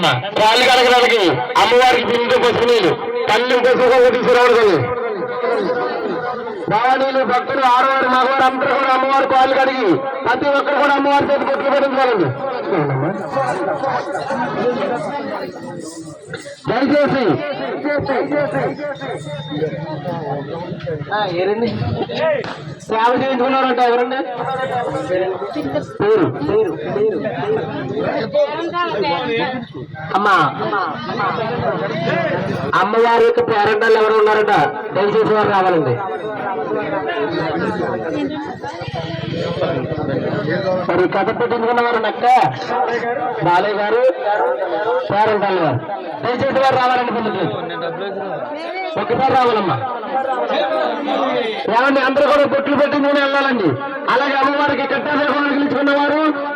రండమ్మా. కాళ్ళు కడగడానికి అమ్మవారికి బిందు పసుపునీళ్ళు తల్లి పసుపు తీసుకురావడం. భవానీలు భక్తులు ఆడవారు మగవారు అందరూ కూడా అమ్మవారి కాళ్ళు కడిగి ప్రతి ఒక్కరు కూడా అమ్మవారి చేతి బొట్లు పెట్టించాలండి. దయచేసి సేవ చేయించుకున్నారంట. ఎవరండి పేరు? అమ్మా అమ్మవారి యొక్క పేరెంటాలు ఎవరు ఉన్నారట? దయచేసి వారు రావాలండి. మరి కథ పెట్టించుకున్నవారు నక్క బాలయ్య గారు పేరెంటాలు వారు. దయచేసి వారు రావాలండి. ముందుకు ఒక్కసారి రావాలమ్మా. ఏమండి అందరూ కూడా బొట్లు పెట్టించుకుని వెళ్ళాలండి. అలాగే అమ్మవారికి కట్టాలు పిలుచుకున్నవారు